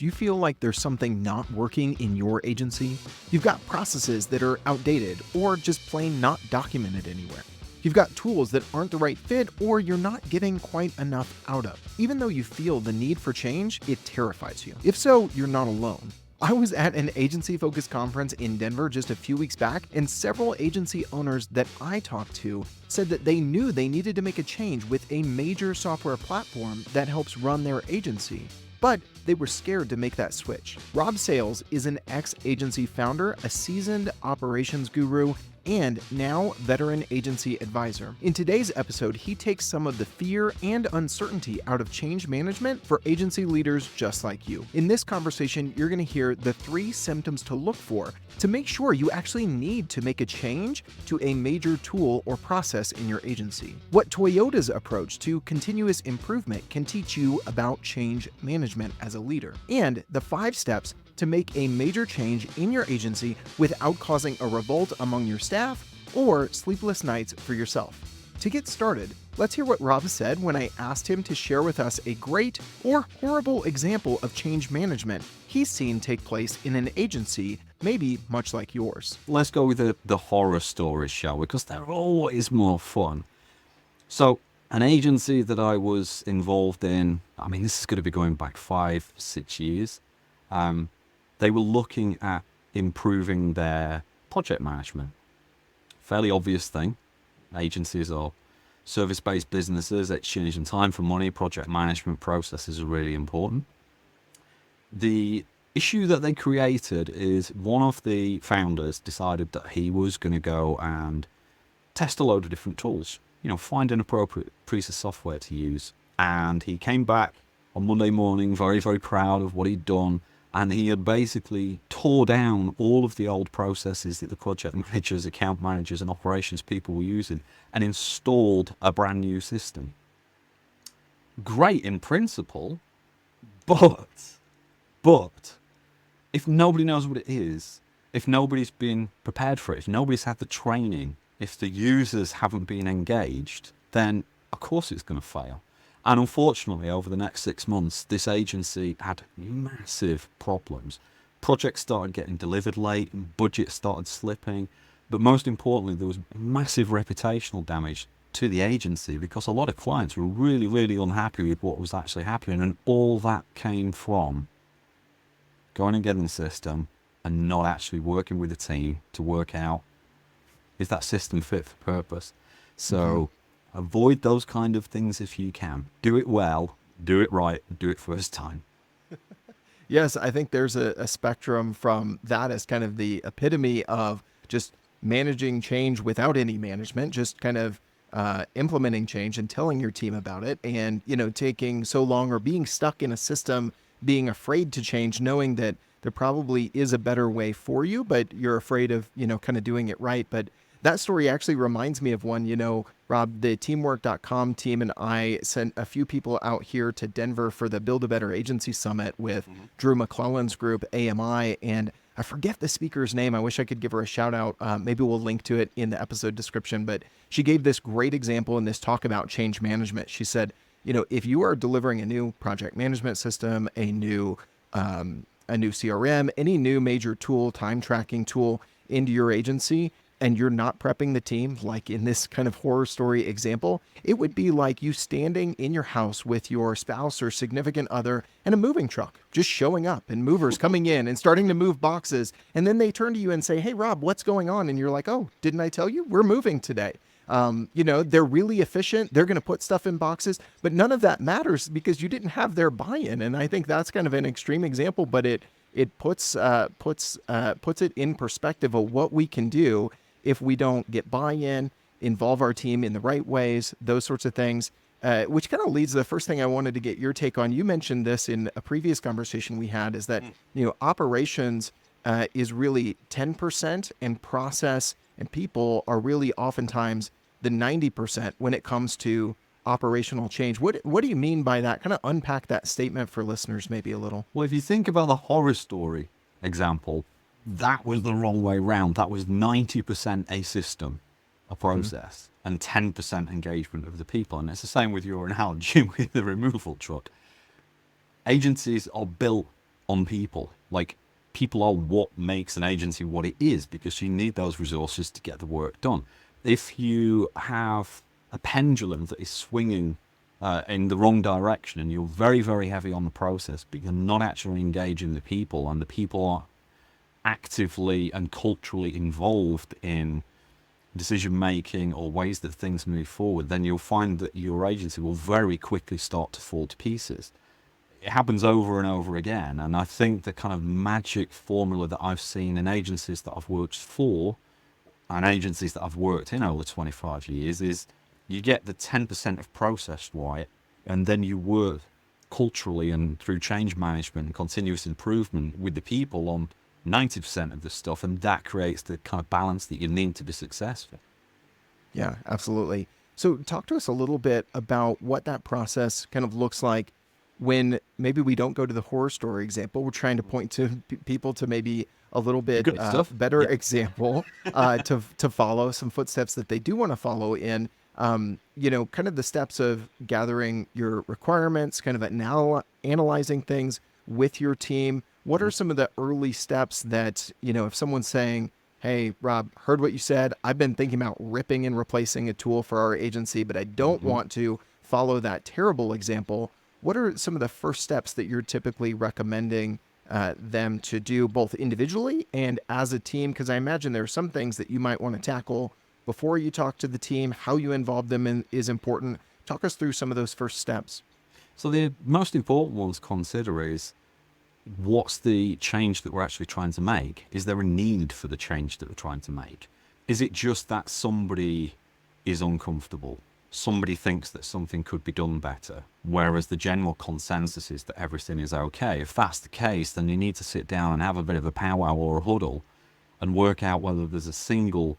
Do you feel like there's something not working in your agency? You've got processes that are outdated or just plain not documented anywhere. You've got tools that aren't the right fit or you're not getting quite enough out of. Even though you feel the need for change, it terrifies you. If so, you're not alone. I was at an agency-focused conference in Denver just a few weeks back, and several agency owners that I talked to said that they knew they needed to make a change with a major software platform that helps run their agency, but they were scared to make that switch. Rob Sayles is an ex-agency founder, a seasoned operations guru, and now veteran agency advisor. In today's episode, he takes some of the fear and uncertainty out of change management for agency leaders just like you. In this conversation, you're going to hear the 3 symptoms to look for to make sure you actually need to make a change to a major tool or process in your agency. What Toyota's approach to continuous improvement can teach you about change management as a leader, and the 5 steps to make a major change in your agency without causing a revolt among your staff or sleepless nights for yourself. To get started, let's hear what Rob said when I asked him to share with us a great or horrible example of change management he's seen take place in an agency, maybe much like yours. Let's go with the horror stories, shall we? Because they're always more fun. So, an agency that I was involved in, I mean, this is going to be going back 5-6 years. They were looking at improving their project management. Fairly obvious thing. Agencies are service-based businesses, exchanging time for money. Project management processes are really important. The issue that they created is one of the founders decided that he was going to go and test a load of different tools, find an appropriate piece of software to use. And he came back on Monday morning very, very proud of what he'd done. And he had basically tore down all of the old processes that the project managers, account managers, and operations people were using and installed a brand new system. Great in principle, but if nobody knows what it is, if nobody's been prepared for it, if nobody's had the training, if the users haven't been engaged, then of course it's going to fail. And unfortunately, over the next 6 months, this agency had massive problems. Projects started getting delivered late, budgets started slipping, but most importantly, there was massive reputational damage to the agency because a lot of clients were really, really unhappy with what was actually happening, and all that came from going and getting the system and not actually working with the team to work out, is that system fit for purpose? So avoid those kind of things if you can. Do it well, do it right, do it first time. Yes, I think there's a spectrum from that as kind of the epitome of just managing change without any management, just kind of implementing change and telling your team about it, and taking so long or being stuck in a system, being afraid to change, knowing that there probably is a better way for you, but you're afraid of kind of doing it right. But that story actually reminds me of one, Rob, the teamwork.com team and I sent a few people out here to Denver for the Build a Better Agency Summit with Drew McClellan's group, AMI, and I forget the speaker's name. I wish I could give her a shout out. Maybe we'll link to it in the episode description, but she gave this great example in this talk about change management. She said, if you are delivering a new project management system, a new CRM, any new major tool, time tracking tool into your agency, and you're not prepping the team, like in this kind of horror story example, it would be like you standing in your house with your spouse or significant other and a moving truck, just showing up and movers coming in and starting to move boxes. And then they turn to you and say, "Hey, Rob, what's going on?" And you're like, "Oh, didn't I tell you? We're moving today." They're really efficient. They're going to put stuff in boxes, but none of that matters because you didn't have their buy-in. And I think that's kind of an extreme example, but it puts it in perspective of what we can do if we don't get buy-in, involve our team in the right ways, those sorts of things, which kind of leads to the first thing I wanted to get your take on. You mentioned this in a previous conversation we had, is that, operations is really 10% and process and people are really oftentimes the 90% when it comes to operational change. What do you mean by that? Kind of unpack that statement for listeners maybe a little. Well, if you think about the horror story example, that was the wrong way round. That was 90% a system, a process, and 10% engagement of the people. And it's the same with your analogy with the removal truck. Agencies are built on people. Like, people are what makes an agency what it is, because you need those resources to get the work done. If you have a pendulum that is swinging in the wrong direction, and you're very, very heavy on the process, but you're not actually engaging the people, and the people are actively and culturally involved in decision making or ways that things move forward, then you'll find that your agency will very quickly start to fall to pieces. It happens over and over again. And I think the kind of magic formula that I've seen in agencies that I've worked for and agencies that I've worked in over 25 years is you get the 10% of process right, and then you work culturally and through change management and continuous improvement with the people on 90% of the stuff, and that creates the kind of balance that you need to be successful. Yeah, absolutely. So talk to us a little bit about what that process kind of looks like when maybe we don't go to the horror story example. We're trying to point to people to maybe a little bit Good stuff. better Yeah. example to follow, some footsteps that they do want to follow in. Kind of the steps of gathering your requirements, kind of analyzing things with your team. What are some of the early steps that, if someone's saying, hey, Rob, heard what you said. I've been thinking about ripping and replacing a tool for our agency, but I don't Mhm. want to follow that terrible example. What are some of the first steps that you're typically recommending them to do, both individually and as a team? Because I imagine there are some things that you might want to tackle before you talk to the team. How you involve them is important. Talk us through some of those first steps. So the most important ones to consider is, what's the change that we're actually trying to make? Is there a need for the change that we're trying to make? Is it just that somebody is uncomfortable? Somebody thinks that something could be done better, whereas the general consensus is that everything is okay. If that's the case, then you need to sit down and have a bit of a powwow or a huddle and work out whether there's a single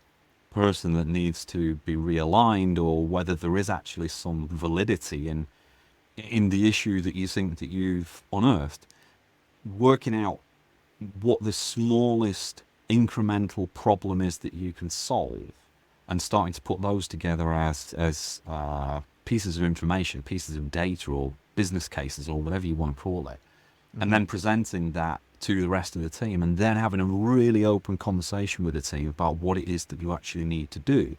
person that needs to be realigned, or whether there is actually some validity in the issue that you think that you've unearthed. Working out what the smallest incremental problem is that you can solve, and starting to put those together as pieces of information, pieces of data, or business cases, or whatever you want to call it, and then presenting that to the rest of the team, and then having a really open conversation with the team about what it is that you actually need to do,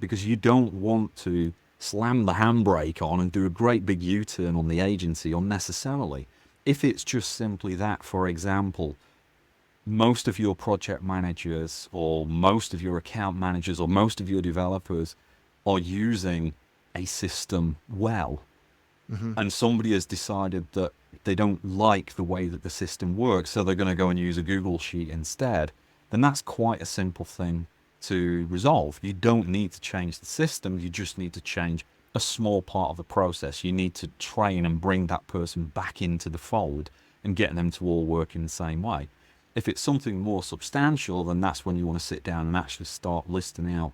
because you don't want to slam the handbrake on and do a great big U-turn on the agency unnecessarily. If it's just simply that, for example, most of your project managers or most of your account managers or most of your developers are using a system well, and somebody has decided that they don't like the way that the system works, so they're going to go and use a Google Sheet instead, then that's quite a simple thing to resolve. You don't need to change the system, you just need to change a small part of the process. You need to train and bring that person back into the fold and get them to all work in the same way. If it's something more substantial, then that's when you want to sit down and actually start listing out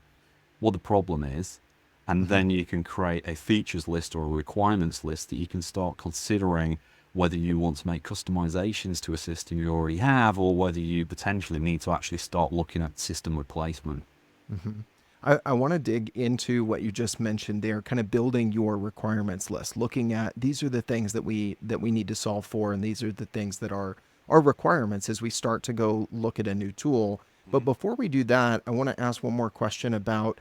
what the problem is, and then you can create a features list or a requirements list that you can start considering whether you want to make customizations to a system you already have, or whether you potentially need to actually start looking at system replacement. I want to dig into what you just mentioned there, kind of building your requirements list, looking at these are the things that we need to solve for, and these are the things that are our requirements as we start to go look at a new tool. But before we do that, I want to ask one more question about,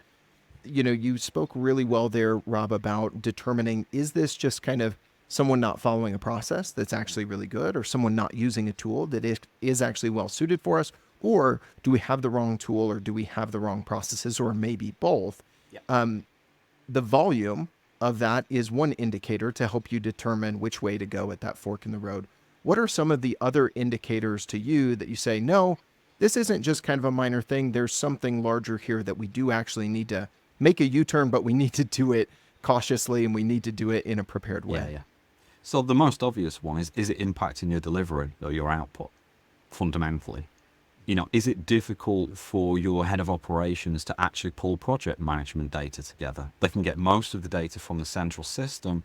you spoke really well there, Rob, about determining, is this just kind of someone not following a process that's actually really good, or someone not using a tool that is actually well suited for us? Or do we have the wrong tool, or do we have the wrong processes, or maybe both? Yeah. The volume of that is one indicator to help you determine which way to go at that fork in the road. What are some of the other indicators to you that you say, no, this isn't just kind of a minor thing. There's something larger here that we do actually need to make a U-turn, but we need to do it cautiously, and we need to do it in a prepared Yeah, way. yeah. So the most obvious one is it impacting your delivery or your output fundamentally? Is it difficult for your head of operations to actually pull project management data together? They can get most of the data from the central system,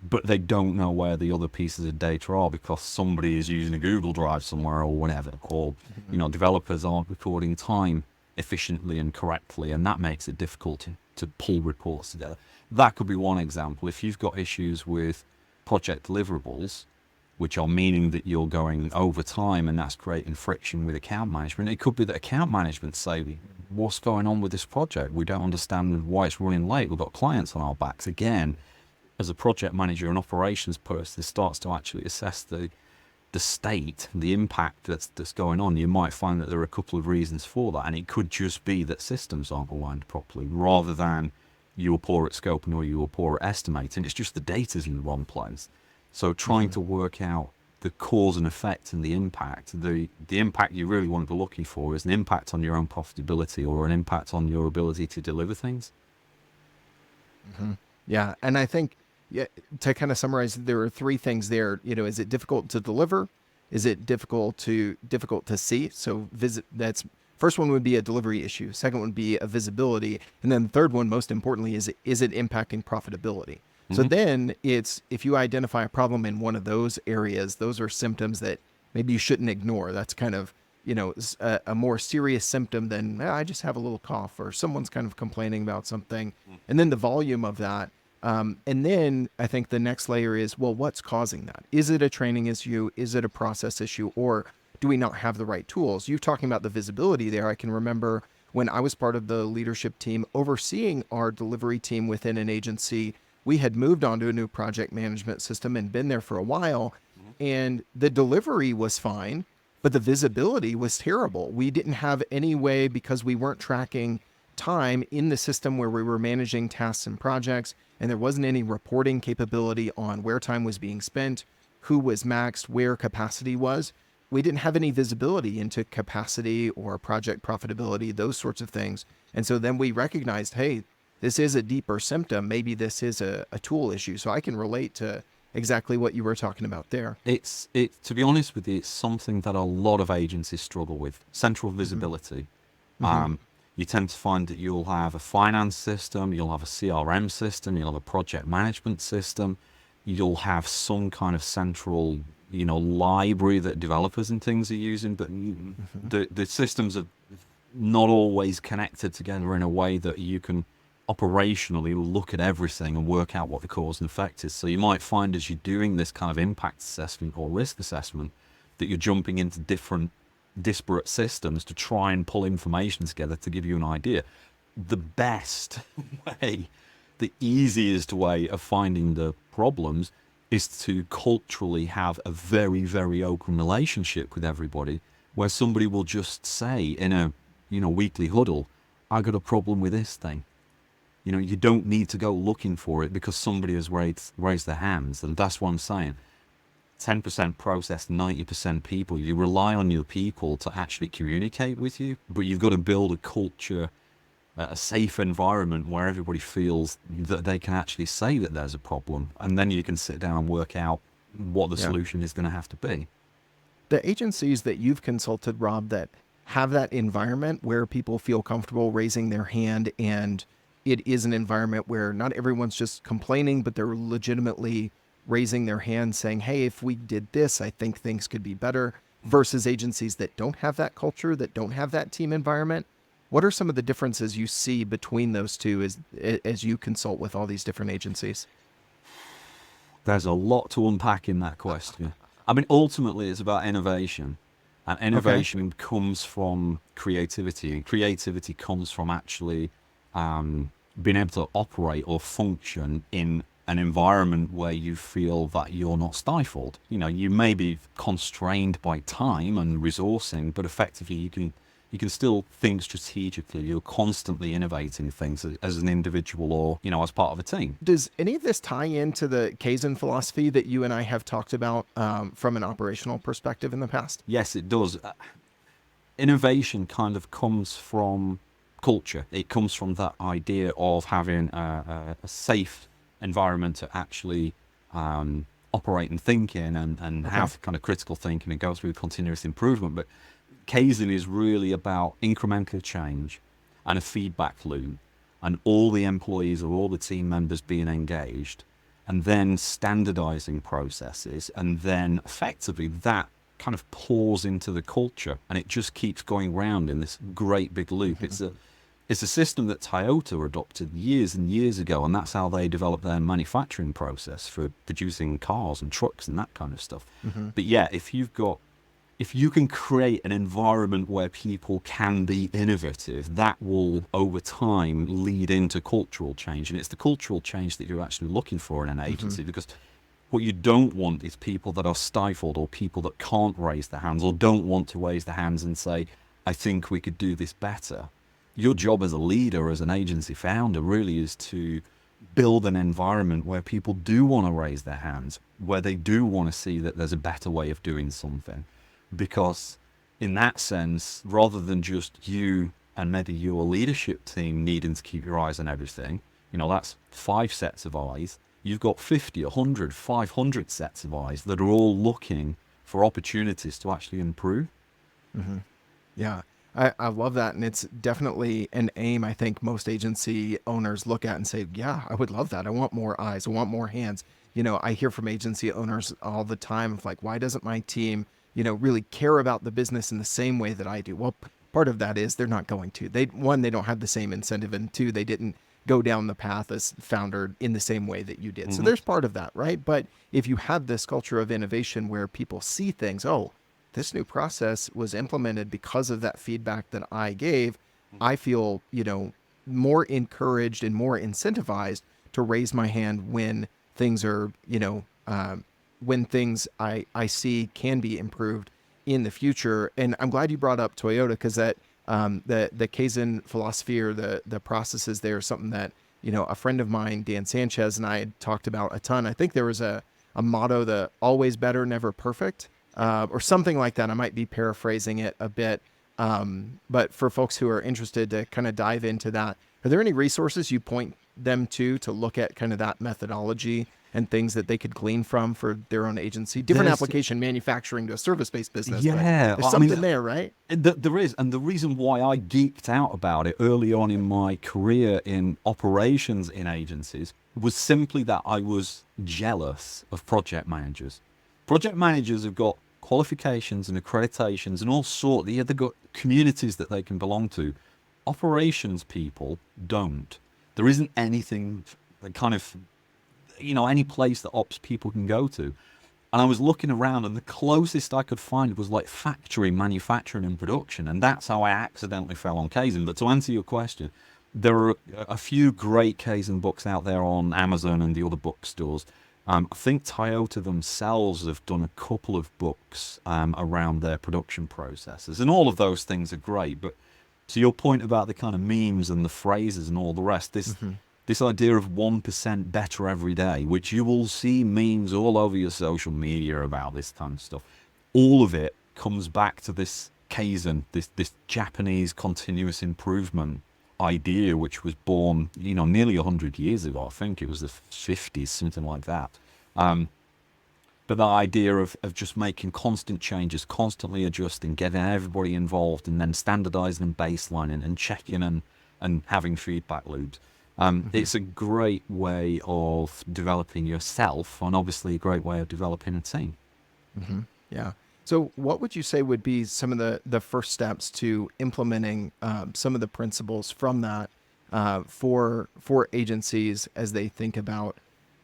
but they don't know where the other pieces of data are because somebody is using a Google Drive somewhere or whatever. Or, developers aren't recording time efficiently and correctly, and that makes it difficult to pull reports together. That could be one example. If you've got issues with project deliverables, which are meaning that you're going over time, and that's creating friction with account management. It could be that account management say, what's going on with this project? We don't understand why it's running late. We've got clients on our backs. Again, as a project manager and operations person, this starts to actually assess the state, the impact that's going on. You might find that there are a couple of reasons for that, and it could just be that systems aren't aligned properly, rather than you were poor at scoping or you were poor at estimating. It's just the data's in the wrong place. So trying to work out the cause and effect and the impact, the impact you really want to be looking for is an impact on your own profitability or an impact on your ability to deliver things. Yeah, and I think, yeah, to kind of summarize, there are three things there. Is it difficult to deliver? Is it difficult to see? So that's first one would be a delivery issue. Second one would be a visibility, and then the third one, most importantly, is it impacting profitability? So then it's, if you identify a problem in one of those areas, those are symptoms that maybe you shouldn't ignore. That's kind of, a more serious symptom than, I just have a little cough, or someone's kind of complaining about something. And then the volume of that. And then I think the next layer is, well, what's causing that? Is it a training issue? Is it a process issue? Or do we not have the right tools? You're talking about the visibility there. I can remember when I was part of the leadership team overseeing our delivery team within an agency, we had moved on to a new project management system and been there for a while. And the delivery was fine, but the visibility was terrible. We didn't have any way, because we weren't tracking time in the system where we were managing tasks and projects, and there wasn't any reporting capability on where time was being spent, who was maxed, where capacity was. We didn't have any visibility into capacity or project profitability, those sorts of things. And so then we recognized, hey, this is a deeper symptom. Maybe this is a tool issue. So I can relate to exactly what you were talking about there. It's to be honest with you, it's something that a lot of agencies struggle with. Central visibility. You tend to find that you'll have a finance system, you'll have a CRM system, you'll have a project management system, you'll have some kind of central, library that developers and things are using, but the systems are not always connected together in a way that you can operationally look at everything and work out what the cause and effect is. So you might find, as you're doing this kind of impact assessment or risk assessment, that you're jumping into different disparate systems to try and pull information together to give you an idea. The best way, the easiest way of finding the problems is to culturally have a very, very open relationship with everybody, where somebody will just say in a weekly huddle, I got a problem with this thing. You don't need to go looking for it because somebody has raised their hands. And that's what I'm saying. 10% process, 90% people. You rely on your people to actually communicate with you, but you've got to build a culture, a safe environment where everybody feels that they can actually say that there's a problem. And then you can sit down and work out what the solution is going to have to be. The agencies that you've consulted, Rob, that have that environment where people feel comfortable raising their hand, and it is an environment where not everyone's just complaining, but they're legitimately raising their hand saying, hey, if we did this, I think things could be better, versus agencies that don't have that culture, that don't have that team environment. What are some of the differences you see between those two as you consult with all these different agencies? There's a lot to unpack in that question. I mean, ultimately, it's about innovation. And innovation comes from creativity. And creativity comes from actually being able to operate or function in an environment where you feel that you're not stifled. You may be constrained by time and resourcing, but effectively you can still think strategically. You're constantly innovating things as an individual or, as part of a team. Does any of this tie into the Kaizen philosophy that you and I have talked about from an operational perspective in the past? Yes, it does. Innovation kind of comes from culture. It comes from that idea of having a safe environment to actually operate and think in and have kind of critical thinking and go through continuous improvement. But Kaizen is really about incremental change and a feedback loop, and all the employees or all the team members being engaged, and then standardizing processes, and then effectively that kind of pours into the culture, and it just keeps going round in this great big loop. It's It's a system that Toyota adopted years and years ago, and that's how they developed their manufacturing process for producing cars and trucks and that kind of stuff. But yeah, if you can create an environment where people can be innovative, that will over time lead into cultural change. And it's the cultural change that you're actually looking for in an agency, because what you don't want is people that are stifled, or people that can't raise their hands or don't want to raise their hands and say, I think we could do this better. Your job as a leader, as an agency founder, really is to build an environment where people do want to raise their hands, where they do want to see that there's a better way of doing something. Because in that sense, rather than just you and maybe your leadership team needing to keep your eyes on everything, that's 5 sets of eyes. You've got 50, 100, 500 sets of eyes that are all looking for opportunities to actually improve. Yeah, I love that. And it's definitely an aim I think most agency owners look at and say, yeah, I would love that. I want more eyes. I want more hands. I hear from agency owners all the time of like, why doesn't my team, really care about the business in the same way that I do? Well, part of that is they're not going to. They don't have the same incentive, and 2, they didn't go down the path as founder in the same way that you did. So there's part of that, right? But if you have this culture of innovation where people see things, oh, this new process was implemented because of that feedback that I gave, I feel, more encouraged and more incentivized to raise my hand when things are, when things I see can be improved in the future. And I'm glad you brought up Toyota, because that the Kaizen philosophy, or the processes there, is something that, a friend of mine, Dan Sanchez, and I had talked about a ton. I think there was a motto, the always better, never perfect, or something like that. I might be paraphrasing it a bit. But for folks who are interested to kind of dive into that, are there any resources you point them to look at kind of that methodology and things that they could glean from for their own agency? Different application, manufacturing to a service-based business. Yeah, there's something there, right? There is. And the reason why I geeked out about it early on in my career in operations in agencies was simply that I was jealous of project managers. Project managers have got qualifications and accreditations and all sorts. They've got communities that they can belong to. Operations people don't. There isn't anything that kind of, any place that ops people can go to. And I was looking around, and the closest I could find was like factory manufacturing and production. And that's how I accidentally fell on Kaizen. But to answer your question, there are a few great Kaizen books out there on Amazon and the other bookstores. I think Toyota themselves have done a couple of books around their production processes. And all of those things are great. But to your point about the kind of memes and the phrases and all the rest, this idea of 1% better every day, which you will see memes all over your social media about this kind of stuff, all of it comes back to this Kaizen, this Japanese continuous improvement idea, which was born, nearly 100 years ago. I think it was the 50s, something like that. But the idea of just making constant changes, constantly adjusting, getting everybody involved, and then standardizing and baselining and checking and having feedback loops. It's a great way of developing yourself, and obviously a great way of developing a team. Yeah. So what would you say would be some of the first steps to implementing some of the principles from that for agencies as they think about,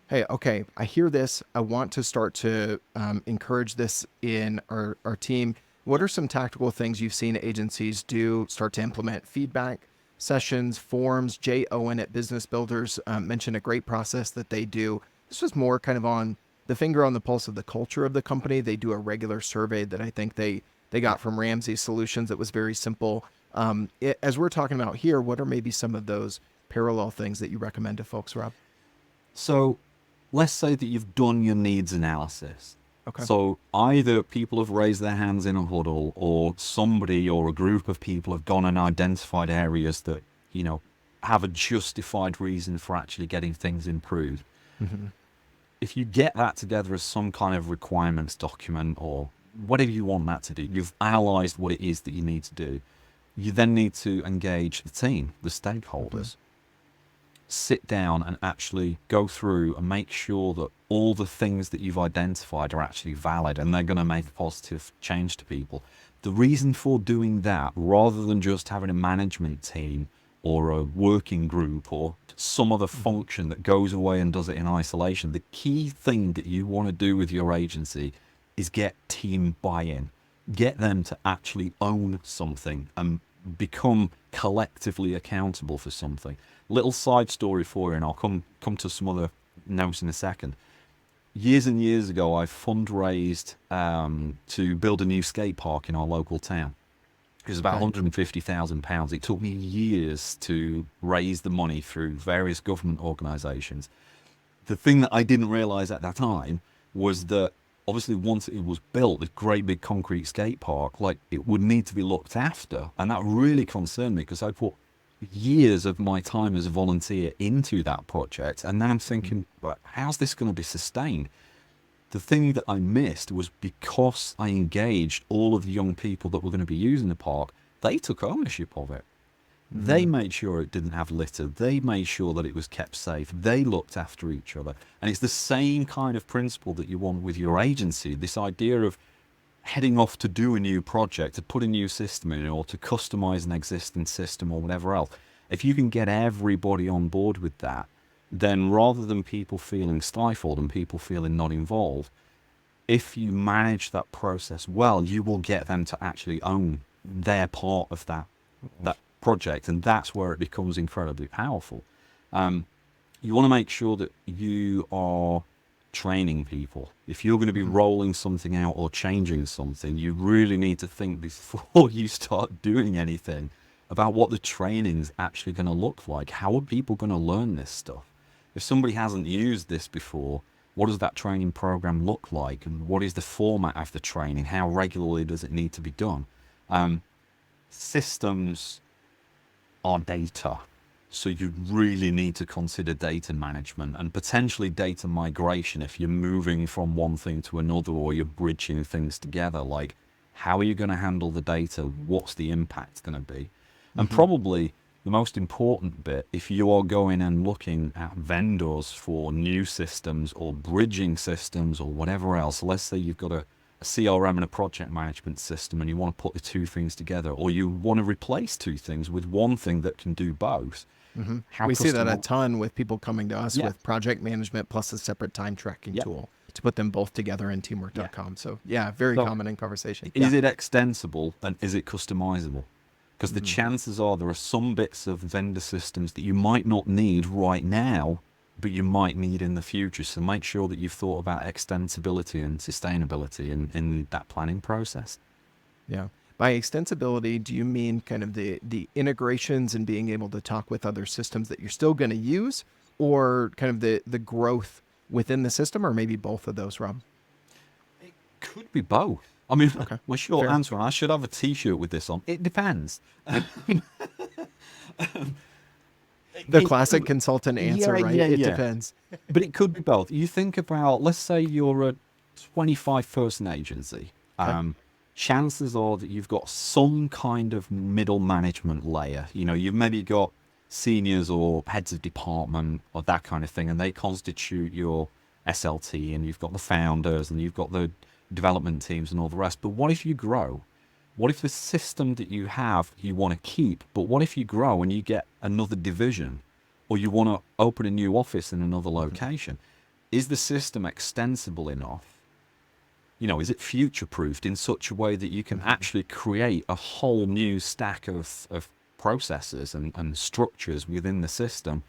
hey, okay, I hear this. I want to start to encourage this in our team. What are some tactical things you've seen agencies do, start to implement? Feedback sessions, forms. Jay Owen at Business Builders mentioned a great process that they do. This was more kind of on the finger on the pulse of the culture of the company. They do a regular survey that I think they got from Ramsey Solutions that was very simple. As we're talking about here, what are maybe some of those parallel things that you recommend to folks, Rob? So let's say that you've done your needs analysis. Okay. So either people have raised their hands in a huddle, or somebody or a group of people have gone and identified areas that, have a justified reason for actually getting things improved. If you get that together as some kind of requirements document, or whatever you want that to do, you've analyzed what it is that you need to do. You then need to engage the team, the stakeholders. Sit down and actually go through and make sure that all the things that you've identified are actually valid and they're going to make a positive change to people. The reason for doing that, rather than just having a management team or a working group or some other function that goes away and does it in isolation. The key thing that you want to do with your agency is get team buy-in. Get them to actually own something and become collectively accountable for something. Little side story for you, and I'll come to some other notes in a second. Years and years ago, I fundraised to build a new skate park in our local town. It was about £150,000. It took me years to raise the money through various government organisations. The thing that I didn't realise at that time was that obviously once it was built, this great big concrete skate park, like it would need to be looked after. And that really concerned me because I put years of my time as a volunteer into that project. And now I'm thinking, but how's this going to be sustained? The thing that I missed was because I engaged all of the young people that were going to be using the park, they took ownership of it. They made sure it didn't have litter. They made sure that it was kept safe. They looked after each other. And it's the same kind of principle that you want with your agency. This idea of heading off to do a new project, to put a new system in, or to customize an existing system or whatever else. If you can get everybody on board with that, then rather than people feeling stifled and people feeling not involved, if you manage that process well, you will get them to actually own their part of that project, and that's where it becomes incredibly powerful. You want to make sure that you are training people. If you're going to be rolling something out or changing something, you really need to think before you start doing anything about what the training is actually going to look like. How are people going to learn this stuff? If somebody hasn't used this before, what does that training program look like? And what is the format of the training? How regularly does it need to be done? Systems are data. So you really need to consider data management and potentially data migration if you're moving from one thing to another or you're bridging things together. Like, how are you going to handle the data? What's the impact going to be? And probably the most important bit, if you are going and looking at vendors for new systems or bridging systems or whatever else, let's say you've got a CRM and a project management system and you want to put the two things together, or you want to replace two things with one thing that can do both. We see that a ton with people coming to us Yeah. with project management plus a separate time tracking tool to put them both together in teamwork.com. So yeah, very So, common in conversation. Is it extensible and is it customizable? Because the chances are there are some bits of vendor systems that you might not need right now, but you might need in the future. So make sure that you've thought about extensibility and sustainability in that planning process. Yeah. By extensibility, do you mean kind of the integrations and being able to talk with other systems that you're still going to use, or kind of the growth within the system, or maybe both of those, Rob? It could be both. I mean, my short Fair. answer, and I should have a T-shirt with this on. It depends. The classic consultant answer, right? It Yeah. depends. But it could be both. You think about, let's say you're a 25-person agency. Chances are that you've got some kind of middle management layer. You know, you've maybe got seniors or heads of department or that kind of thing, and they constitute your SLT, and you've got the founders, and you've got the development teams and all the rest. But what if you grow? What if the system that you have you want to keep, but what if you grow and you get another division, or you want to open a new office in another location? Is the system extensible enough? You know, is it future-proofed in such a way that you can actually create a whole new stack of processes and structures within the system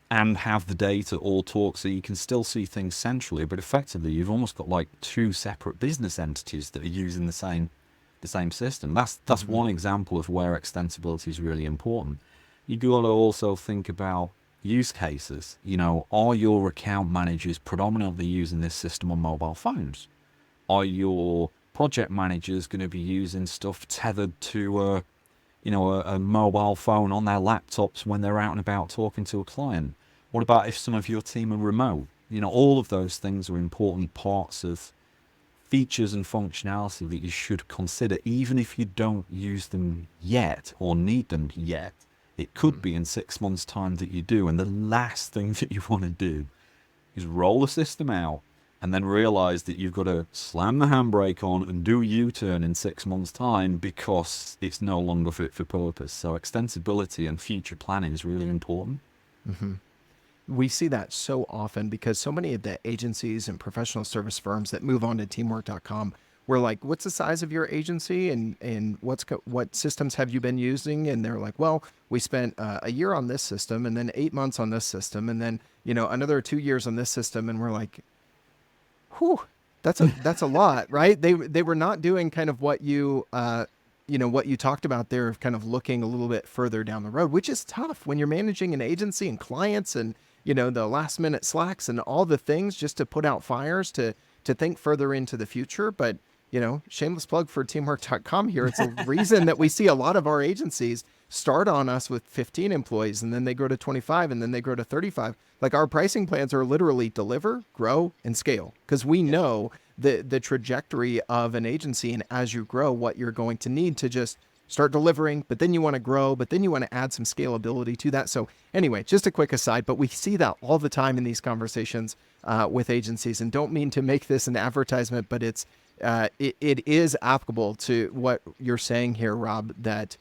and have the data all talk so you can still see things centrally, but effectively you've almost got like two separate business entities that are using the same system. That's one example of where extensibility is really important. You got to also think about use cases. You know, are your account managers predominantly using this system on mobile phones? Are your project managers going to be using stuff tethered to a mobile phone on their laptops when they're out and about talking to a client? What about if some of your team are remote? You know, all of those things are important parts of features and functionality that you should consider, even if you don't use them yet or need them yet. It could be in 6 months' time that you do, and the last thing that you want to do is roll a system out and then realize that you've got to slam the handbrake on and do a U-turn in 6 months' time because it's no longer fit for purpose. So extensibility and future planning is really important. We see that so often because so many of the agencies and professional service firms that move on to teamwork.com, we're like, what's the size of your agency and what systems have you been using? And they're like, well, we spent a year on this system and then 8 months on this system and then, another 2 years on this system. And we're like, whew, that's a lot, right? They were not doing kind of what what you talked about there of kind of looking a little bit further down the road, which is tough when you're managing an agency and clients and the last minute slacks and all the things just to put out fires to think further into the future. But shameless plug for teamwork.com here. It's a reason that we see a lot of our agencies start on us with 15 employees and then they grow to 25 and then they grow to 35. Like our pricing plans are literally deliver, grow, and scale because we know the trajectory of an agency and as you grow, what you're going to need to just start delivering, but then you want to grow, but then you want to add some scalability to that. So anyway, just a quick aside, but we see that all the time in these conversations with agencies and don't mean to make this an advertisement, but it is applicable to what you're saying here, Rob, that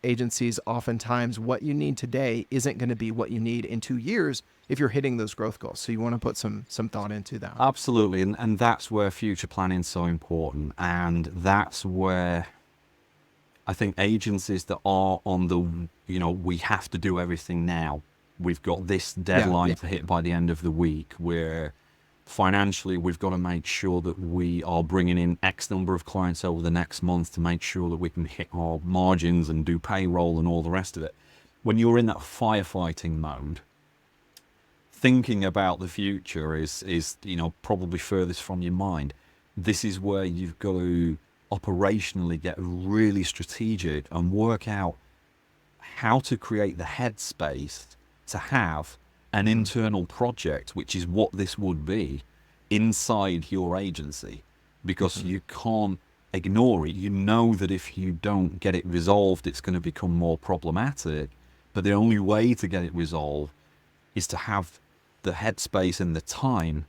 agencies oftentimes what you need today isn't going to be what you need in 2 years if you're hitting those growth goals. So you want to put some thought into that. Absolutely. And that's where future planning is so important. And that's where I think agencies that are on the, we have to do everything now. We've got this deadline to hit by the end of the week where financially we've got to make sure that we are bringing in X number of clients over the next month to make sure that we can hit our margins and do payroll and all the rest of it. When you're in that firefighting mode, thinking about the future is probably furthest from your mind. This is where you've got to operationally get really strategic and work out how to create the headspace to have an internal project, which is what this would be, inside your agency, because you can't ignore it. You know that if you don't get it resolved, it's going to become more problematic. But the only way to get it resolved is to have the headspace and the time,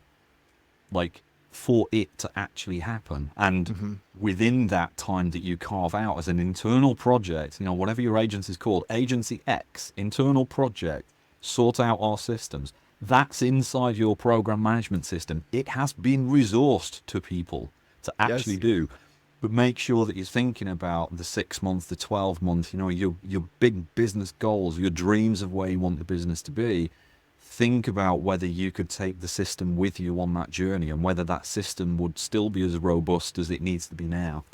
for it to actually happen. And within that time that you carve out as an internal project, whatever your agency is called, Agency X, internal project, sort out our systems. That's inside your program management system. It has been resourced to people to actually do. But make sure that you're thinking about the 6 months, the 12 months, your big business goals, your dreams of where you want the business to be. Think about whether you could take the system with you on that journey and whether that system would still be as robust as it needs to be now.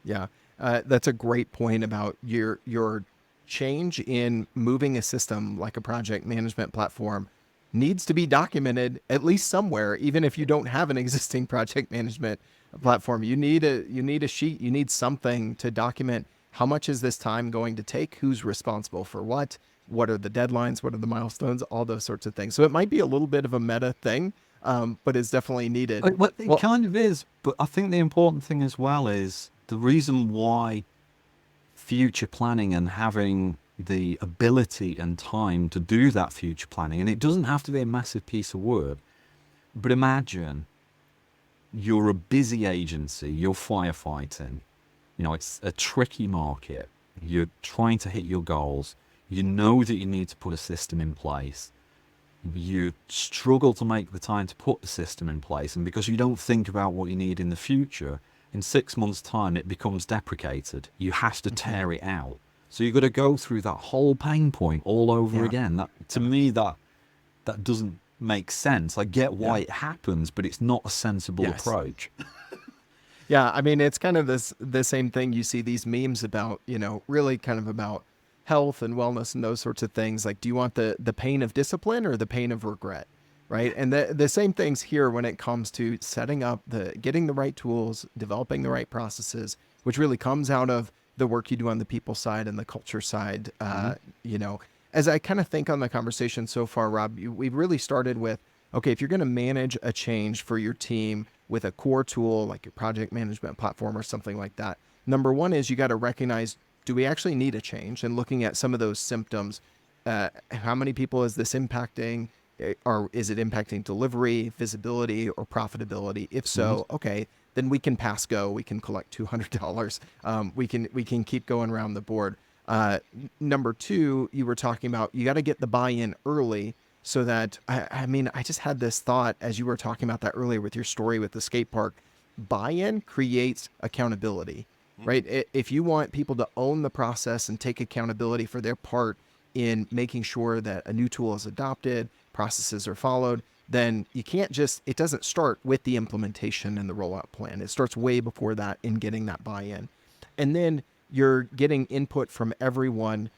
Yeah, that's a great point about your change in moving a system like a project management platform needs to be documented at least somewhere, even if you don't have an existing project management platform. You need a sheet, you need something to document how much is this time going to take, who's responsible for what are the deadlines, what are the milestones, all those sorts of things. So it might be a little bit of a meta thing, but it's definitely needed. It kind of is, but I think the important thing as well is the reason why future planning and having the ability and time to do that future planning, and it doesn't have to be a massive piece of work, but imagine you're a busy agency, you're firefighting, it's a tricky market, you're trying to hit your goals, you know that you need to put a system in place, you struggle to make the time to put the system in place, and because you don't think about what you need in the future, in 6 months' time, it becomes deprecated. You have to tear it out. So you've got to go through that whole pain point all over again. That, to me, that doesn't make sense. I get why it happens, but it's not a sensible approach. Yeah, I mean, it's kind of the same thing. You see these memes about, really kind of about health and wellness and those sorts of things. Like, do you want the pain of discipline or the pain of regret? Right. And the same things here when it comes to setting up getting the right tools, developing the right processes, which really comes out of the work you do on the people side and the culture side. As I kind of think on the conversation so far, Rob, we've really started with, okay, if you're going to manage a change for your team with a core tool like your project management platform or something like that, number one is you got to recognize, do we actually need a change? And looking at some of those symptoms, how many people is this impacting? Is it impacting delivery, visibility, or profitability? If Mhm. so, okay, then we can pass go. We can collect $200. We can keep going around the board. Number two, you were talking about you got to get the buy-in early so that I mean I just had this thought as you were talking about that earlier with your story with the skate park. Buy-in creates accountability, right? If you want people to own the process and take accountability for their part in making sure that a new tool is adopted, processes are followed, then you can't just, it doesn't start with the implementation and the rollout plan. It starts way before that in getting that buy in. And then you're getting input from everyone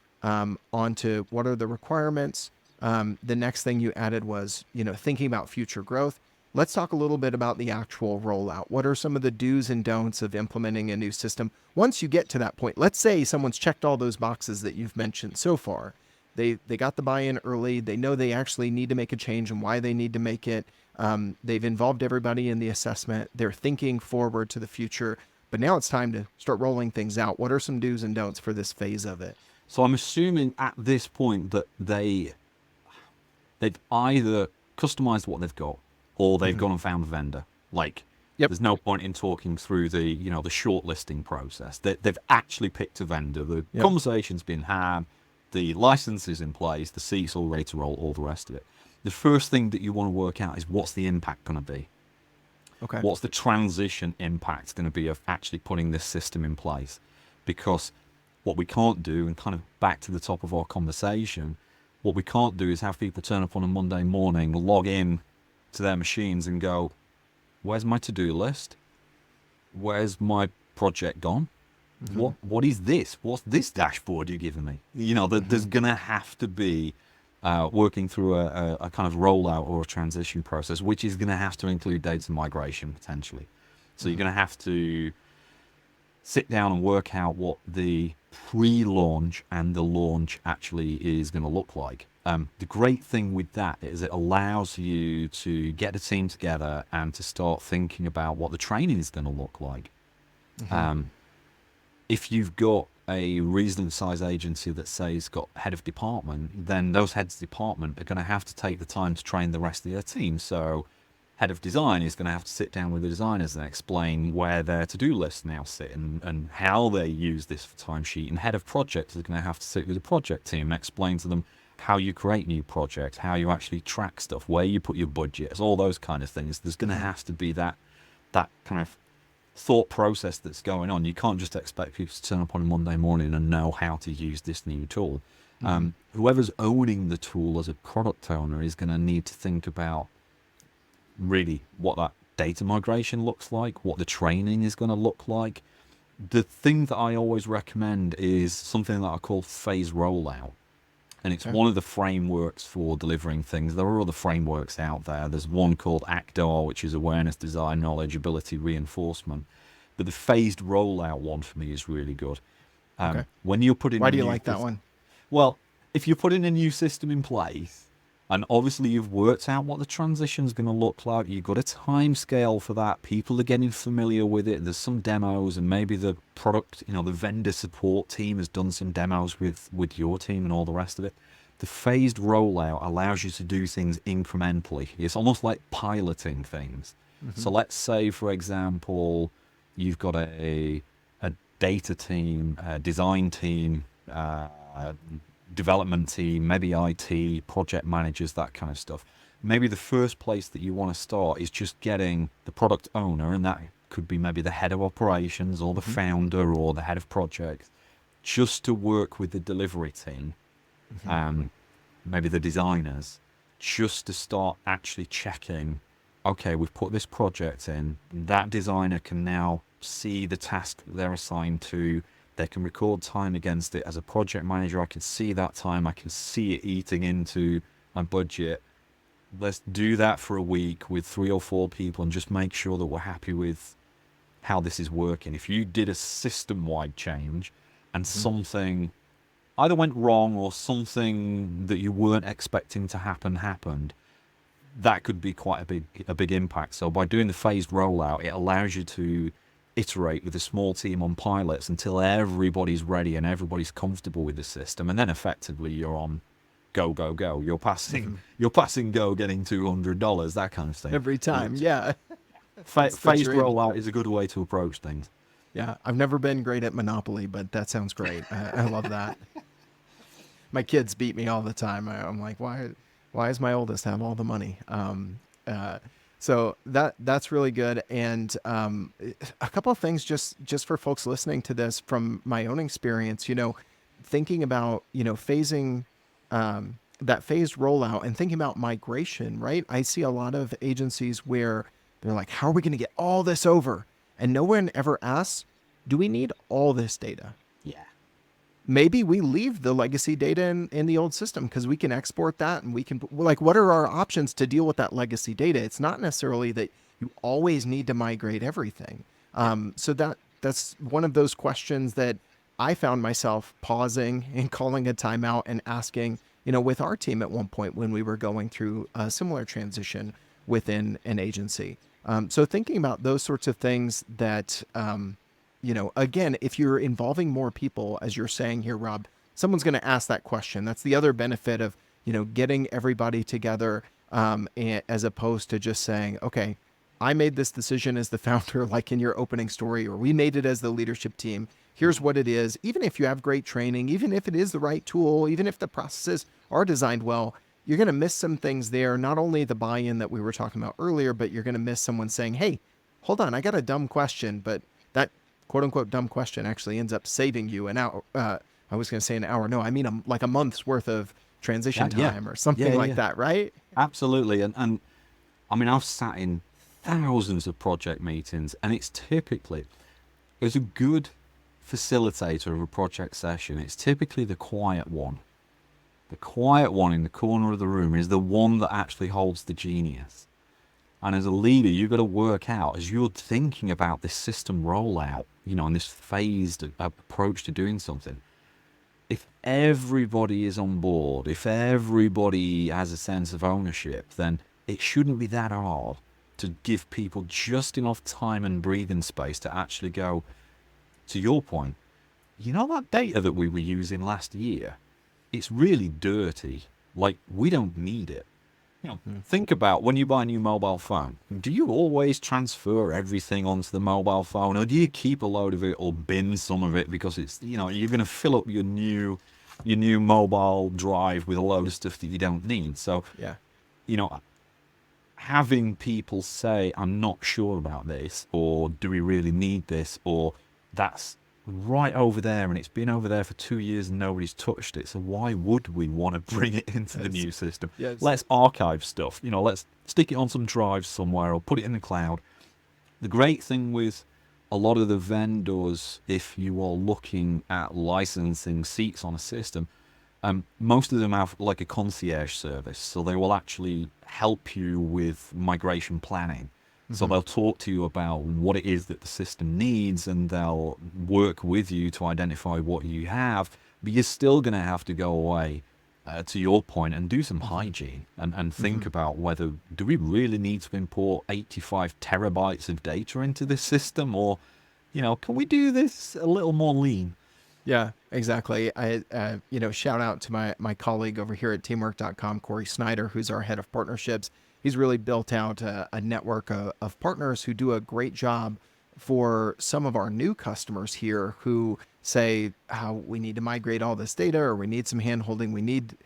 onto what are the requirements. The next thing you added was, thinking about future growth. Let's talk a little bit about the actual rollout. What are some of the do's and don'ts of implementing a new system? Once you get to that point, let's say someone's checked all those boxes that you've mentioned so far. They got the buy-in early. They know they actually need to make a change and why they need to make it. They've involved everybody in the assessment. They're thinking forward to the future. But now it's time to start rolling things out. What are some do's and don'ts for this phase of it? So I'm assuming at this point that they've either customized what they've got or they've Mm-hmm. gone and found a vendor. Like, Yep. there's no point in talking through the the shortlisting process. They've actually picked a vendor. The Yep. conversation's been had. The license is in place. The seat's all ready to roll. All the rest of it. The first thing that you want to work out is what's the impact going to be. Okay. What's the transition impact going to be of actually putting this system in place? Because what we can't do, and kind of back to the top of our conversation, what we can't do is have people turn up on a Monday morning, log in to their machines and go, where's my to-do list? Where's my project gone? Mm-hmm. What is this? What's this dashboard you're giving me? There's Mm-hmm. going to have to be working through a kind of rollout or a transition process, which is going to have to include data migration potentially. So you're Mm-hmm. going to have to sit down and work out what the pre-launch and the launch actually is going to look like. The great thing with that is it allows you to get a team together and to start thinking about what the training is going to look like. Mm-hmm. Um, if you've got a reasonable size agency that say it's got head of department, then those heads of department are going to have to take the time to train the rest of their team. So head of design is going to have to sit down with the designers and explain where their to-do lists now sit and how they use this for timesheet. And head of projects is going to have to sit with the project team and explain to them how you create new projects, how you actually track stuff, where you put your budgets, all those kind of things. There's going to Mm-hmm. have to be that kind of thought process that's going on. You can't just expect people to turn up on a Monday morning and know how to use this new tool. Mm-hmm. Whoever's owning the tool as a product owner is going to need to think about really what that data migration looks like, what the training is going to look like. The thing that I always recommend is something that I call phase rollout. And it's Okay. one of the frameworks for delivering things. There are other frameworks out there. There's one called ACDAR, which is awareness, design, knowledge, ability, reinforcement. But the phased rollout one for me is really good. Okay. When you're putting Why a do you new like that one? well, if you're putting a new system in place, and obviously you've worked out what the transition's going to look like, you've got a time scale for that, people are getting familiar with it, there's some demos, and maybe the product, the vendor support team has done some demos with your team and all the rest of it. The phased rollout allows you to do things incrementally. It's almost like piloting things. Mm-hmm. So let's say, for example, you've got a data team, a design team, development team, maybe IT, project managers, that kind of stuff. Maybe the first place that you want to start is just getting the product owner, and that could be maybe the head of operations or the Mm-hmm. founder or the head of projects, just to work with the delivery team, Mm-hmm. um, maybe the designers, just to start actually checking, okay, we've put this project in, that designer can now see the task that they're assigned to. They can record time against it. As a project manager, I can see that time. I can see it eating into my budget. Let's do that for a week with 3 or 4 people and just make sure that we're happy with how this is working. If you did a system-wide change and Mm-hmm. something either went wrong or something that you weren't expecting to happened, that could be quite a big impact. So by doing the phased rollout, it allows you to iterate with a small team on pilots until everybody's ready and everybody's comfortable with the system, and then effectively you're on go, go, go. You're passing go, getting $200, that kind of thing. Every time. Yeah. That's the Phased dream. rollout is a good way to approach things. Yeah. I've never been great at Monopoly, but that sounds great. I love that. My kids beat me all the time. I'm like, why does my oldest have all the money? Uh, so that's really good. And a couple of things just for folks listening to this from my own experience, thinking about, phasing that phased rollout and thinking about migration, right? I see a lot of agencies where they're like, how are we going to get all this over? And no one ever asks, do we need all this data? Yeah. Maybe we leave the legacy data in the old system because we can export that and we can, like, what are our options to deal with that legacy data? It's not necessarily that you always need to migrate everything. So that's one of those questions that I found myself pausing and calling a timeout and asking, with our team at one point when we were going through a similar transition within an agency. So thinking about those sorts of things that, again, if you're involving more people, as you're saying here, Rob, someone's going to ask that question. That's the other benefit of, getting everybody together, as opposed to just saying, okay, I made this decision as the founder, like in your opening story, or we made it as the leadership team. Here's what it is. Even if you have great training, even if it is the right tool, even if the processes are designed well, you're going to miss some things there. Not only the buy-in that we were talking about earlier, but you're going to miss someone saying, hey, hold on, I got a dumb question, but that quote unquote dumb question actually ends up saving you an hour. I was going to say an hour. No, I mean, like a month's worth of transition time or something like that, right? Absolutely. And I mean, I've sat in thousands of project meetings, and it's typically, as a good facilitator of a project session, it's typically the quiet one. The quiet one in the corner of the room is the one that actually holds the genius. And as a leader, you've got to work out, as you're thinking about this system rollout, and this phased approach to doing something, if everybody is on board, if everybody has a sense of ownership, then it shouldn't be that hard to give people just enough time and breathing space to actually go, to your point, that data that we were using last year, it's really dirty. Like, we don't need it. Think about when you buy a new mobile phone. Do you always transfer everything onto the mobile phone, or do you keep a load of it or bin some of it because it's, you're going to fill up your new mobile drive with a load of stuff that you don't need? So, Yeah. Having people say, I'm not sure about this, or do we really need this, or that's right over there and it's been over there for 2 years and nobody's touched it, so why would we want to bring it into the new system? Yes. Let's archive stuff, let's stick it on some drive somewhere or put it in the cloud. The great thing with a lot of the vendors, if you are looking at licensing seats on a system, most of them have like a concierge service, so they will actually help you with migration planning. So they'll talk to you about what it is that the system needs, and they'll work with you to identify what you have. But you're still going to have to go away, to your point, and do some hygiene and think about whether, do we really need to import 85 terabytes of data into this system, or, can we do this a little more lean? Yeah, exactly. I, shout out to my colleague over here at teamwork.com, Corey Snyder, who's our head of partnerships. He's really built out a network of partners who do a great job for some of our new customers here who say how we need to migrate all this data, or we need some hand holding. We need,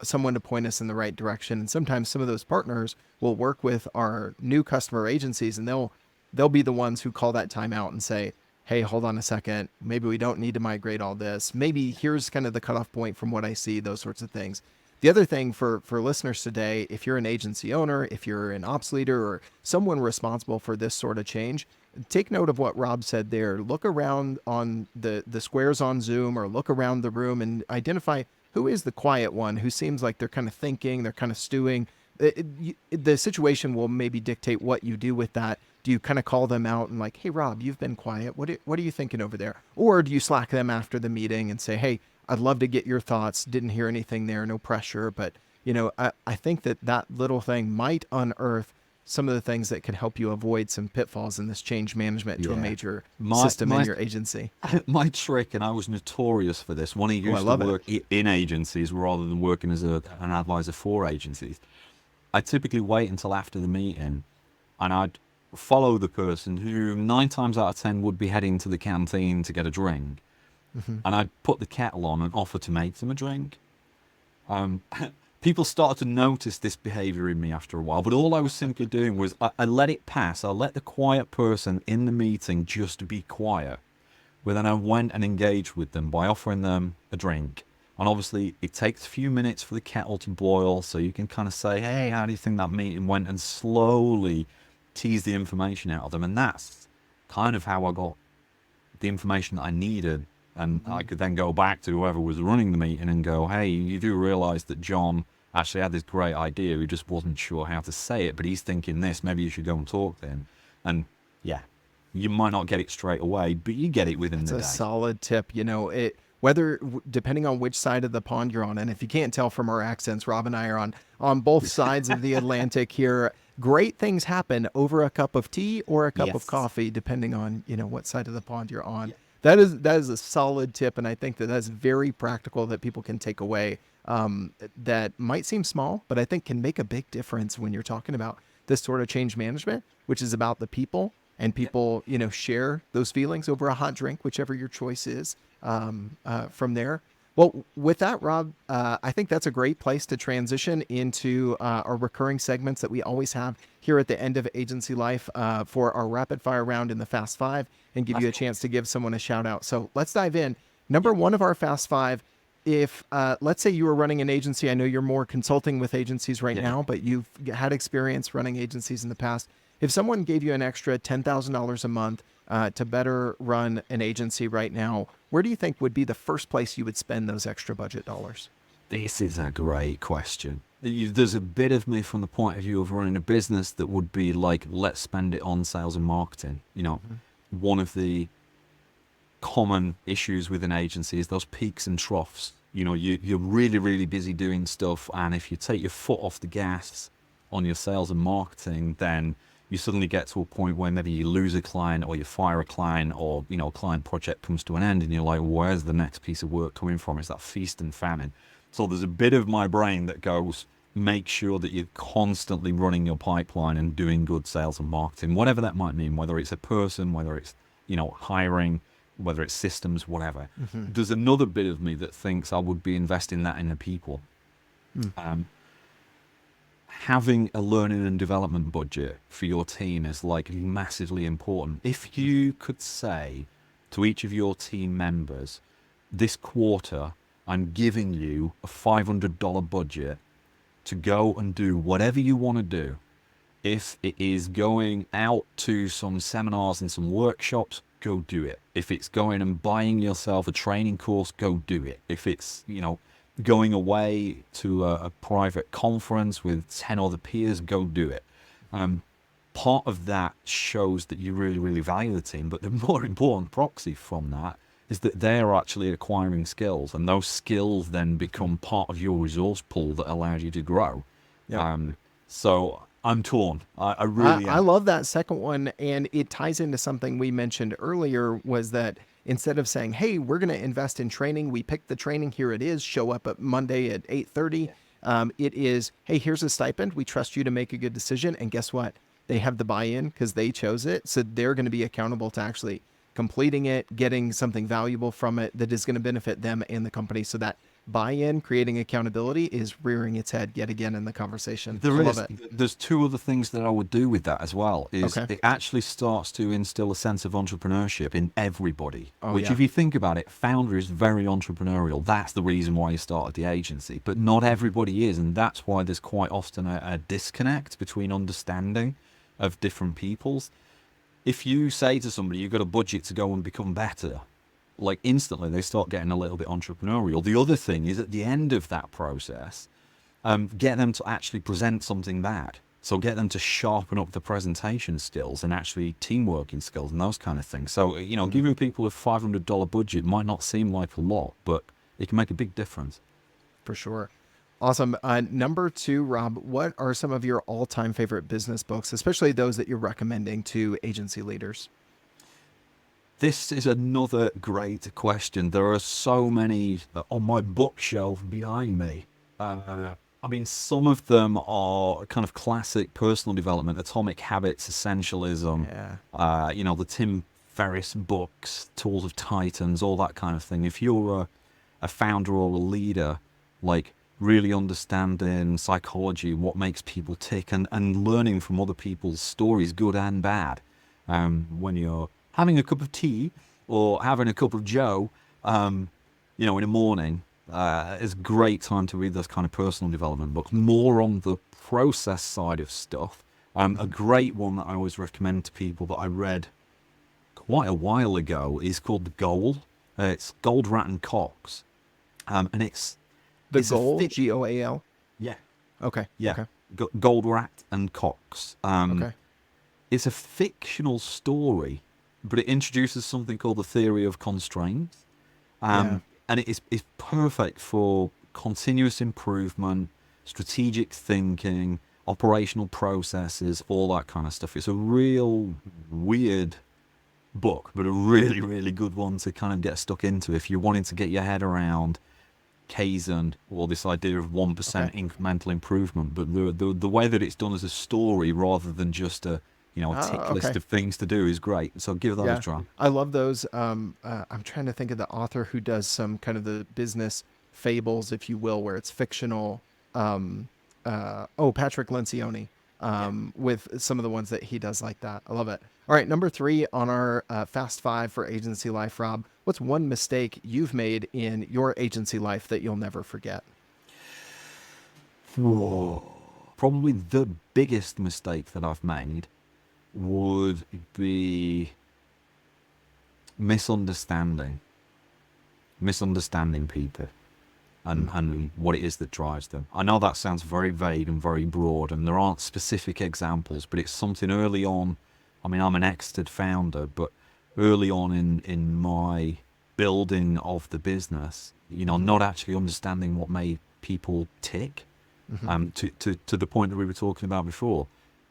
someone to point us in the right direction. And sometimes some of those partners will work with our new customer agencies, and they'll be the ones who call that time out and say, hey, hold on a second, maybe we don't need to migrate all this. Maybe here's kind of the cutoff point from what I see, those sorts of things. The other thing for listeners today, if you're an agency owner, if you're an ops leader, or someone responsible for this sort of change, take note of what Rob said there. Look around on the squares on Zoom, or look around the room and identify who is the quiet one, who seems like they're kind of thinking, they're kind of stewing. The situation will maybe dictate what you do with that. Do you kind of call them out and like, hey, Rob, you've been quiet. What are you thinking over there? Or do you slack them after the meeting and say, hey, I'd love to get your thoughts. Didn't hear anything there. No pressure. But, I think that little thing might unearth some of the things that could help you avoid some pitfalls in this change management to a Yeah. major My system in my your agency? my trick, and I was notorious for this. When I Oh, I used to love it. work in agencies rather than working as an advisor for agencies, I typically wait until after the meeting, and I'd follow the person who 9 times out of 10 would be heading to the canteen to get a drink, and I'd put the kettle on and offer to make them a drink. Um, People started to notice this behavior in me after a while, but all I was simply doing was I let it pass. I let the quiet person in the meeting just be quiet. But then I went and engaged with them by offering them a drink. And obviously, it takes a few minutes for the kettle to boil, so you can kind of say, hey, how do you think that meeting went? And slowly tease the information out of them. And that's kind of how I got the information that I needed. And I could then go back to whoever was running the meeting and go, hey, you do realize that John actually had this great idea. He just wasn't sure how to say it, but he's thinking this. Maybe you should go and talk to him. And yeah, you might not get it straight away, but you get it within It's the a day. solid tip. You know, it depending on which side of the pond you're on, and if you can't tell from our accents, Rob and I are on both sides of the Atlantic here. Great things happen over a cup of tea or a cup of Yes. coffee, depending on what side of the pond you're on. Yeah. That is a solid tip, and I think that's very practical that people can take away. That might seem small, but I think can make a big difference when you're talking about this sort of change management, which is about the people, and people share those feelings over a hot drink, whichever your choice is. From there. Well, with that, Rob, I think that's a great place to transition into our recurring segments that we always have here at the end of Agency Life for our rapid fire round in the Fast Five, and give you a chance to give someone a shout out. So let's dive in. Number one of our Fast Five. If let's say you were running an agency, I know you're more consulting with agencies right Yeah. now, but you've had experience running agencies in the past. If someone gave you an extra $10,000 a month to better run an agency right now, where do you think would be the first place you would spend those extra budget dollars? This is a great question. There's a bit of me from the point of view of running a business that would be like, let's spend it on sales and marketing. One of the common issues with an agency is those peaks and troughs. You're really, really busy doing stuff, and if you take your foot off the gas on your sales and marketing, then you suddenly get to a point where maybe you lose a client or you fire a client, or a client project comes to an end and you're like, where's the next piece of work coming from? It's that feast and famine. So there's a bit of my brain that goes, make sure that you're constantly running your pipeline and doing good sales and marketing, whatever that might mean, whether it's a person, whether it's hiring, whether it's systems, whatever. There's another bit of me that thinks I would be investing that in the people. Having a learning and development budget for your team is like massively important. If you could say to each of your team members, this quarter, I'm giving you a $500 budget to go and do whatever you want to do. If it is going out to some seminars and some workshops, go do it. If it's going and buying yourself a training course, go do it. If it's, going away to a private conference with 10 other peers, go do it. Part of that shows that you really, really value the team, but the more important proxy from that is that they're actually acquiring skills, and those skills then become part of your resource pool that allows you to grow. Yep. So I'm torn. I really I am. love that second one, and it ties into something we mentioned earlier, was that instead of saying, hey, we're going to invest in training, we picked the training, here it is, show up at Monday at 8:30. It is, hey, here's a stipend, we trust you to make a good decision, and guess what? They have the buy-in because they chose it, so they're going to be accountable to actually completing it, getting something valuable from it that is going to benefit them and the company. So that buy-in, creating accountability, is rearing its head yet again in the conversation. I There love is. it. There's two other things that I would do with that as well. Is Okay. it actually starts to instill a sense of entrepreneurship in everybody. Oh, Which, yeah. if you think about it, founder is very entrepreneurial. That's the reason why you started the agency. But not everybody is, and that's why there's quite often a disconnect between understanding of different people's. If you say to somebody, you've got a budget to go and become better, like instantly they start getting a little bit entrepreneurial. The other thing is, at the end of that process, get them to actually present something bad. So get them to sharpen up the presentation skills and actually teamworking skills and those kind of things. So, giving people a $500 budget might not seem like a lot, but it can make a big difference. For sure. Awesome. Number two, Rob, what are some of your all-time favorite business books, especially those that you're recommending to agency leaders? This is another great question. There are so many on my bookshelf behind me. I mean, some of them are kind of classic personal development, Atomic Habits, Essentialism, Yeah. the Tim Ferriss books, Tools of Titans, all that kind of thing. If you're a founder or a leader, like really understanding psychology, what makes people tick, and learning from other people's stories, good and bad, when you're having a cup of tea or having a cup of Joe, in the morning, it's a great time to read those kind of personal development books, more on the process side of stuff. A great one that I always recommend to people that I read quite a while ago is called The Goal. It's Goldrat and Cox. And The it's a Goal, thick, Goal. yeah, Okay. yeah, Okay. Goldrat and Cox. Okay. It's a fictional story, but it introduces something called the theory of constraints. Yeah. And it's perfect for continuous improvement, strategic thinking, operational processes, all that kind of stuff. It's a real weird book, but a really, really good one to kind of get stuck into if you're wanting to get your head around Kaizen or this idea of 1% Okay. incremental improvement. But the way that it's done as a story rather than just a tick Oh, list okay. of things to do is great. So give that a Yeah. try. I love those. I'm trying to think of the author who does some kind of the business fables, if you will, where it's fictional. Patrick Lencioni, Yeah. with some of the ones that he does like that. I love it. All right, number three on our Fast Five for agency life, Rob. What's one mistake you've made in your agency life that you'll never forget? Whoa. Probably the biggest mistake that I've made would be misunderstanding. Misunderstanding people Mm, and what it is that drives them. I know that sounds very vague and very broad, and there aren't specific examples, but it's something early on. I mean, I'm an exited founder, but early on in my building of the business, mm-hmm, not actually understanding what made people tick, mm-hmm. to the point that we were talking about before.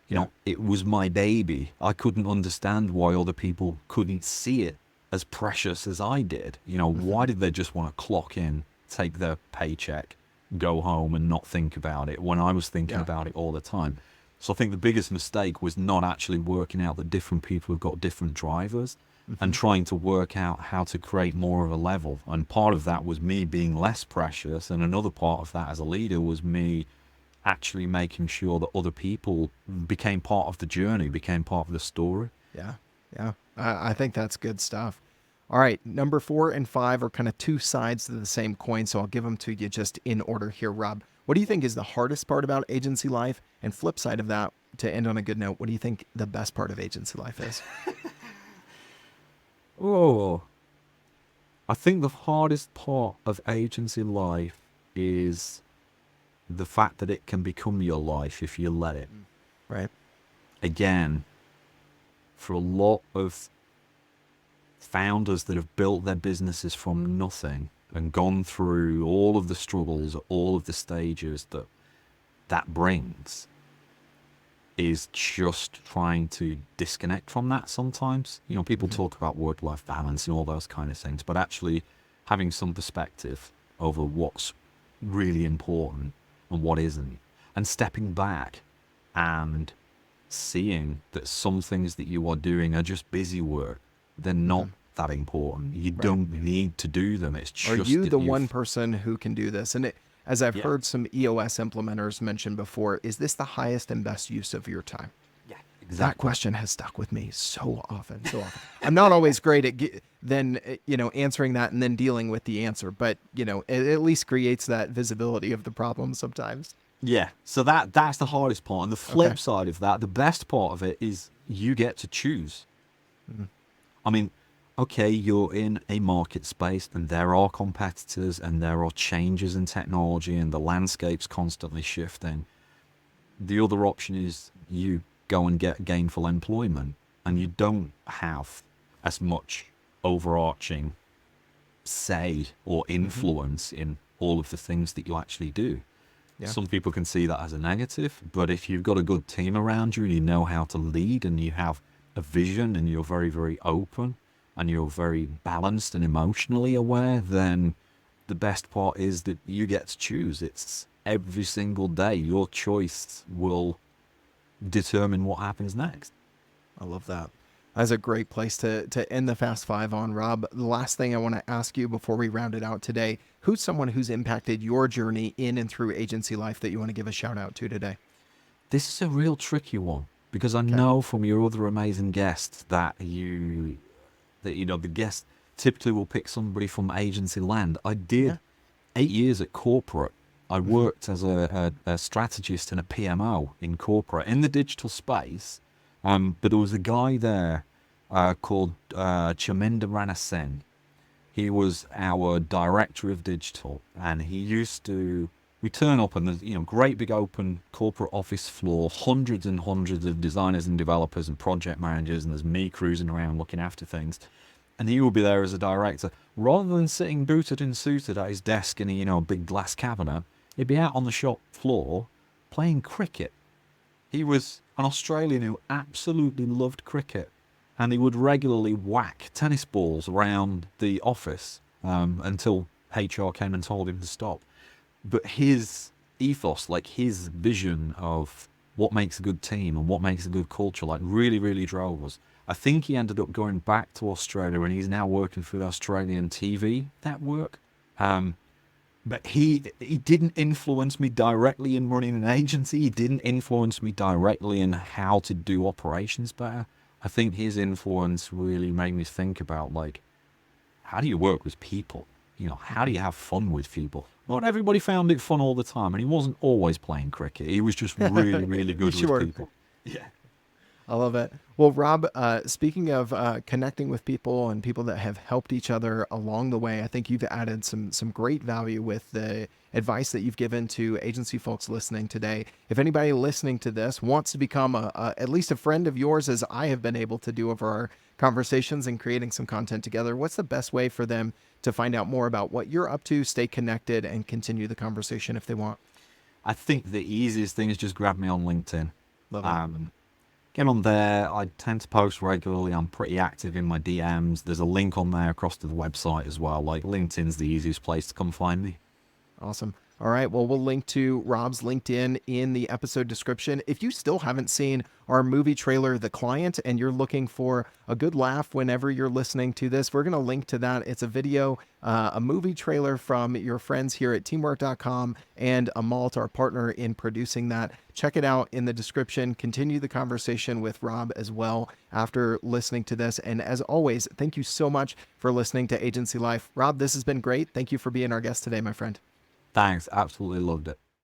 Yeah. It was my baby. I couldn't understand why other people couldn't see it as precious as I did. Mm-hmm. Why did they just want to clock in, take their paycheck, go home and not think about it when I was thinking Yeah. about it all the time? So I think the biggest mistake was not actually working out that different people have got different drivers Mm-hmm. and trying to work out how to create more of a level. And part of that was me being less precious. And another part of that as a leader was me actually making sure that other people became part of the journey, became part of the story. Yeah. Yeah. I think that's good stuff. All right. Number four and five are kind of two sides of the same coin. So I'll give them to you just in order here, Rob. What do you think is the hardest part about agency life? And flip side of that, to end on a good note, what do you think the best part of agency life is? Oh, I think the hardest part of agency life is the fact that it can become your life if you let it. Right. Again, for a lot of founders that have built their businesses from nothing and gone through all of the struggles, all of the stages that brings, is just trying to disconnect from that sometimes. People Mm-hmm. talk about work-life balance and all those kind of things, but actually having some perspective over what's really important and what isn't, and stepping back and seeing that some things that you are doing are just busy work. They're not Mm-hmm. that important. You Right. don't need to do them. It's Are just you that the one you've, person who can do this? And as I've yeah, heard some EOS implementers mention before, is this the highest and best use of your time? yeah, That exactly. question has stuck with me so often, so often. I'm not always great at then answering that and then dealing with the answer, but it at least creates that visibility of the problem sometimes. Yeah, so that's the hardest part. And the Okay. flip side of that, the best part of it is you get to choose. Mhm. I mean, okay, you're in a market space and there are competitors and there are changes in technology and the landscape's constantly shifting. The other option is you go and get gainful employment and you Mhm. don't have as much overarching say or Mhm. influence in all of the things that you actually do. Yeah. Some people can see that as a negative, but if you've got a good team around you and you know how to lead and you have a vision and you're very, very open and you're very balanced and emotionally aware, then the best part is that you get to choose. It's every single day. Your choice will determine what happens next. I love that. That's a great place to end the Fast Five on, Rob. The last thing I want to ask you before we round it out today, who's someone who's impacted your journey in and through agency life that you want to give a shout out to today? This is a real tricky one because I Okay. know from your other amazing guests that the guest typically will pick somebody from agency land. I Yeah. did 8 years at corporate. I Hmm. worked as a strategist and a PMO in corporate in the digital space. But there was a guy there called Chaminda Ranasen. He was our director of digital, and he used to. We turn up and there's great big open corporate office floor, hundreds and hundreds of designers and developers and project managers, and there's me cruising around looking after things. And he would be there as a director, rather than sitting booted and suited at his desk in a big glass cabinet. He'd be out on the shop floor playing cricket. He was an Australian who absolutely loved cricket, and he would regularly whack tennis balls around the office until HR came and told him to stop. But his ethos, like his vision of what makes a good team and what makes a good culture, like really, really drove us. I think he ended up going back to Australia, and he's now working for the Australian TV network. Um, but he didn't influence me directly in running an agency. He didn't influence me directly in how to do operations better. I think his influence really made me think about, like, how do you work with people? How do you have fun with people? Not everybody found it fun all the time, and he wasn't always playing cricket. He was just really, really You good with sure? people. Yeah. I love it. Well, Rob, speaking of connecting with people and people that have helped each other along the way, I think you've added some great value with the advice that you've given to agency folks listening today. If anybody listening to this wants to become at least a friend of yours, as I have been able to do over our conversations and creating some content together, what's the best way for them to find out more about what you're up to, stay connected, and continue the conversation if they want? I think the easiest thing is just grab me on LinkedIn. Love it. Um, Get on there. I tend to post regularly. I'm pretty active in my DMs. There's a link on there across to the website as well. Like, LinkedIn's the easiest place to come find me. Awesome. All right. Well, we'll link to Rob's LinkedIn in the episode description. If you still haven't seen our movie trailer, The Client, and you're looking for a good laugh whenever you're listening to this, we're going to link to that. It's a video, a movie trailer from your friends here at teamwork.com and Amalt, our partner in producing that. Check it out in the description. Continue the conversation with Rob as well after listening to this. And as always, thank you so much for listening to Agency Life. Rob, this has been great. Thank you for being our guest today, my friend. Thanks. Absolutely loved it.